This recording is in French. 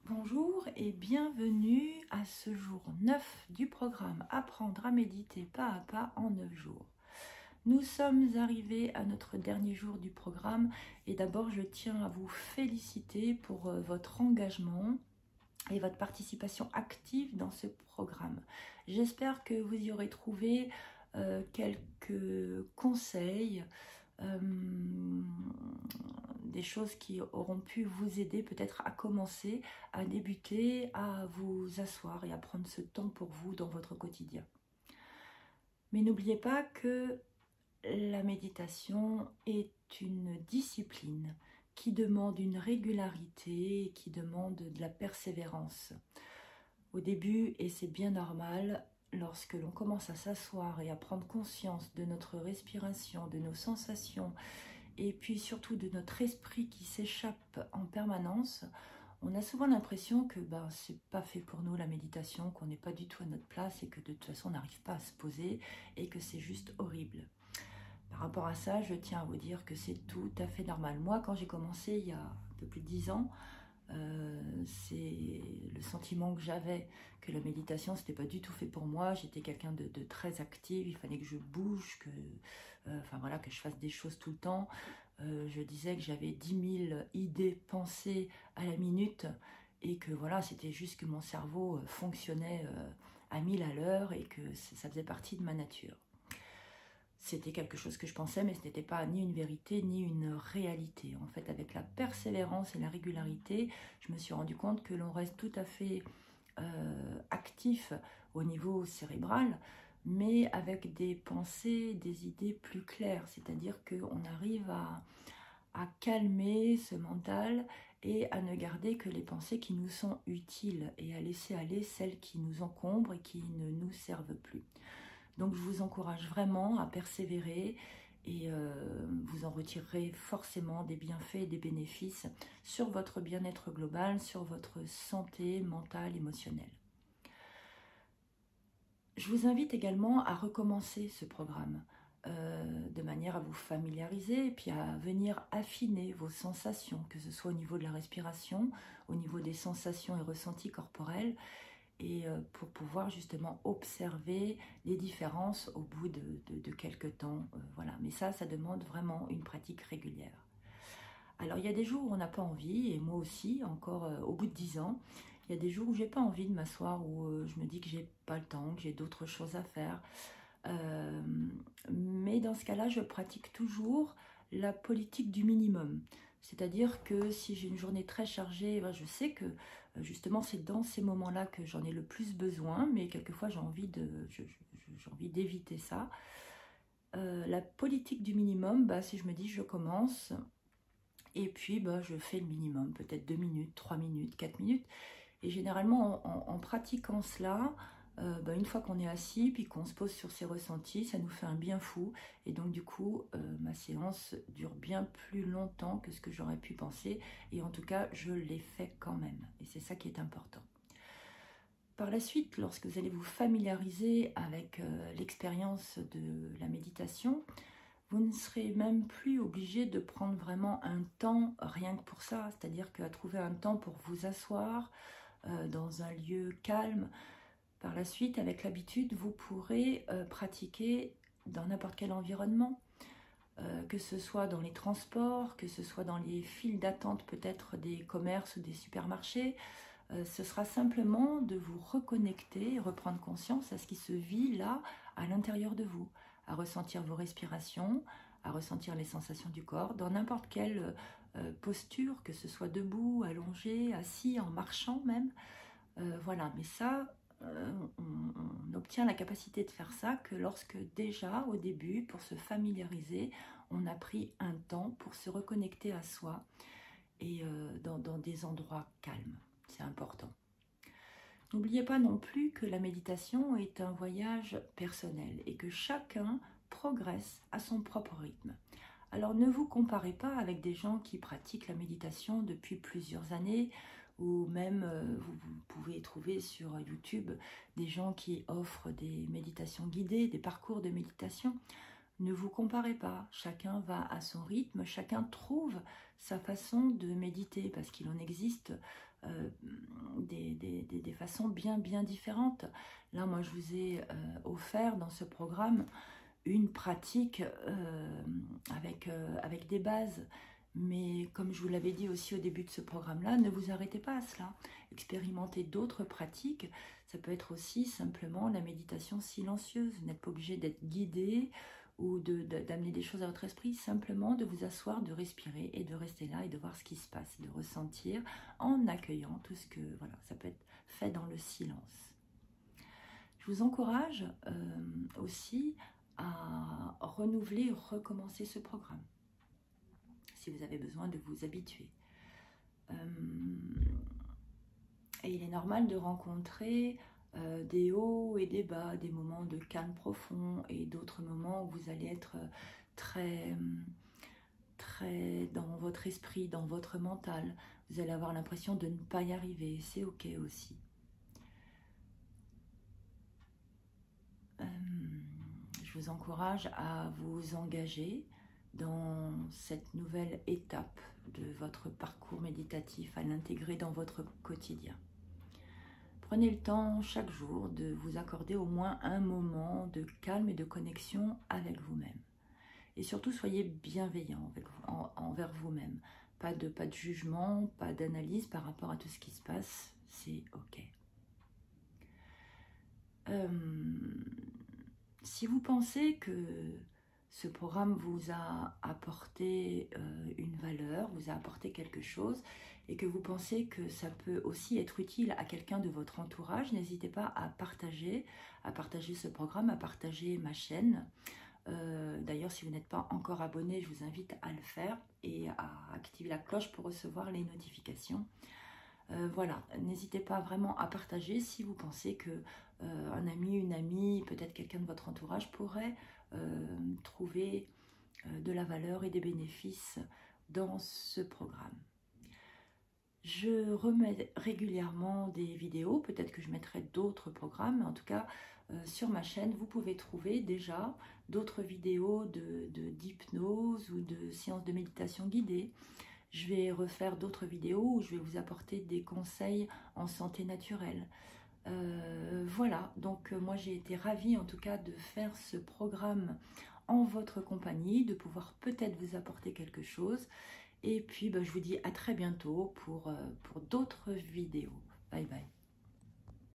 Bonjour et bienvenue à ce jour 9 du programme Apprendre à méditer pas à pas en 9 jours. Nous sommes arrivés à notre dernier jour du programme et d'abord je tiens à vous féliciter pour votre engagement et votre participation active dans ce programme. J'espère que vous y aurez trouvé quelques conseils, des choses qui auront pu vous aider peut-être à commencer, à débuter, à vous asseoir et à prendre ce temps pour vous dans votre quotidien. Mais n'oubliez pas que la méditation est une discipline qui demande une régularité, qui demande de la persévérance. Au début, et c'est bien normal, lorsque l'on commence à s'asseoir et à prendre conscience de notre respiration, de nos sensations, et puis surtout de notre esprit qui s'échappe en permanence, on a souvent l'impression que c'est pas fait pour nous la méditation, qu'on n'est pas du tout à notre place et que de toute façon on n'arrive pas à se poser et que c'est juste horrible. Par rapport à ça, je tiens à vous dire que c'est tout à fait normal. Moi, quand j'ai commencé il y a un peu plus de 10 ans, c'est le sentiment que j'avais que la méditation c'était pas du tout fait pour moi. J'étais quelqu'un de très active, il fallait que je bouge, que je fasse des choses tout le temps. Je disais que j'avais 10 000 idées, pensées à la minute et que voilà, c'était juste que mon cerveau fonctionnait à 1000 à l'heure et que ça faisait partie de ma nature. C'était quelque chose que je pensais, mais ce n'était pas ni une vérité, ni une réalité. En fait, avec la persévérance et la régularité, je me suis rendu compte que l'on reste tout à fait actif au niveau cérébral, mais avec des pensées, des idées plus claires. C'est-à-dire qu'on arrive à calmer ce mental et à ne garder que les pensées qui nous sont utiles et à laisser aller celles qui nous encombrent et qui ne nous servent plus. Donc je vous encourage vraiment à persévérer et vous en retirerez forcément des bienfaits et des bénéfices sur votre bien-être global, sur votre santé mentale, émotionnelle. Je vous invite également à recommencer ce programme de manière à vous familiariser et puis à venir affiner vos sensations, que ce soit au niveau de la respiration, au niveau des sensations et ressentis corporels, et pour pouvoir justement observer les différences au bout de quelques temps. Voilà. Mais ça demande vraiment une pratique régulière. Alors il y a des jours où on n'a pas envie, et moi aussi, encore au bout de 10 ans, il y a des jours où j'ai pas envie de m'asseoir, où je me dis que j'ai pas le temps, que j'ai d'autres choses à faire. Mais dans ce cas-là, je pratique toujours la politique du minimum. C'est-à-dire que si j'ai une journée très chargée, je sais que justement c'est dans ces moments-là que j'en ai le plus besoin, mais quelquefois j'ai envie d'éviter ça. La politique du minimum, si je me dis je commence, et puis je fais le minimum, peut-être 2 minutes, 3 minutes, 4 minutes. Et généralement en pratiquant cela, une fois qu'on est assis puis qu'on se pose sur ses ressentis, ça nous fait un bien fou et donc du coup ma séance dure bien plus longtemps que ce que j'aurais pu penser et en tout cas je l'ai fait quand même et c'est ça qui est important. Par la suite, lorsque vous allez vous familiariser avec l'expérience de la méditation, vous ne serez même plus obligé de prendre vraiment un temps rien que pour ça, c'est-à-dire qu'à trouver un temps pour vous asseoir dans un lieu calme. Par la suite, avec l'habitude, vous pourrez pratiquer dans n'importe quel environnement, que ce soit dans les transports, que ce soit dans les files d'attente peut-être des commerces ou des supermarchés. Ce sera simplement de vous reconnecter, reprendre conscience à ce qui se vit là, à l'intérieur de vous, à ressentir vos respirations, à ressentir les sensations du corps, dans n'importe quelle posture, que ce soit debout, allongé, assis, en marchant même. Voilà, mais ça, on obtient la capacité de faire ça que lorsque déjà, au début, pour se familiariser, on a pris un temps pour se reconnecter à soi et dans des endroits calmes. C'est important. N'oubliez pas non plus que la méditation est un voyage personnel et que chacun progresse à son propre rythme. Alors ne vous comparez pas avec des gens qui pratiquent la méditation depuis plusieurs années ou même vous pouvez trouver sur YouTube des gens qui offrent des méditations guidées, des parcours de méditation. Ne vous comparez pas, chacun va à son rythme, chacun trouve sa façon de méditer, parce qu'il en existe des façons bien différentes. Là, moi, je vous ai offert dans ce programme une pratique avec des bases. Mais comme je vous l'avais dit aussi au début de ce programme-là, ne vous arrêtez pas à cela. Expérimentez d'autres pratiques. Ça peut être aussi simplement la méditation silencieuse. Vous n'êtes pas obligé d'être guidé ou d'amener des choses à votre esprit. Simplement de vous asseoir, de respirer et de rester là et de voir ce qui se passe, de ressentir en accueillant tout ce que... Voilà, ça peut être fait dans le silence. Je vous encourage aussi à renouveler, recommencer ce programme, si vous avez besoin de vous habituer. Et il est normal de rencontrer des hauts et des bas, des moments de calme profond et d'autres moments où vous allez être très dans votre esprit, dans votre mental. Vous allez avoir l'impression de ne pas y arriver, c'est ok aussi. Je vous encourage à vous engager dans cette nouvelle étape de votre parcours méditatif, à l'intégrer dans votre quotidien. Prenez le temps chaque jour de vous accorder au moins un moment de calme et de connexion avec vous-même. Et surtout, soyez bienveillant envers vous-même. Pas de jugement, pas d'analyse par rapport à tout ce qui se passe, c'est ok. Si vous pensez que ce programme vous a apporté une valeur, vous a apporté quelque chose, et que vous pensez que ça peut aussi être utile à quelqu'un de votre entourage, n'hésitez pas à partager ce programme, à partager ma chaîne. D'ailleurs, si vous n'êtes pas encore abonné, je vous invite à le faire et à activer la cloche pour recevoir les notifications. Voilà, n'hésitez pas vraiment à partager si vous pensez que un ami, une amie, peut-être quelqu'un de votre entourage pourrait trouver de la valeur et des bénéfices dans ce programme. Je remets régulièrement des vidéos, peut-être que je mettrai d'autres programmes, mais en tout cas sur ma chaîne vous pouvez trouver déjà d'autres vidéos d'hypnose ou de séances de méditation guidée. Je vais refaire d'autres vidéos où je vais vous apporter des conseils en santé naturelle. Voilà, donc moi j'ai été ravie en tout cas de faire ce programme en votre compagnie, de pouvoir peut-être vous apporter quelque chose. Et puis je vous dis à très bientôt pour d'autres vidéos. Bye bye.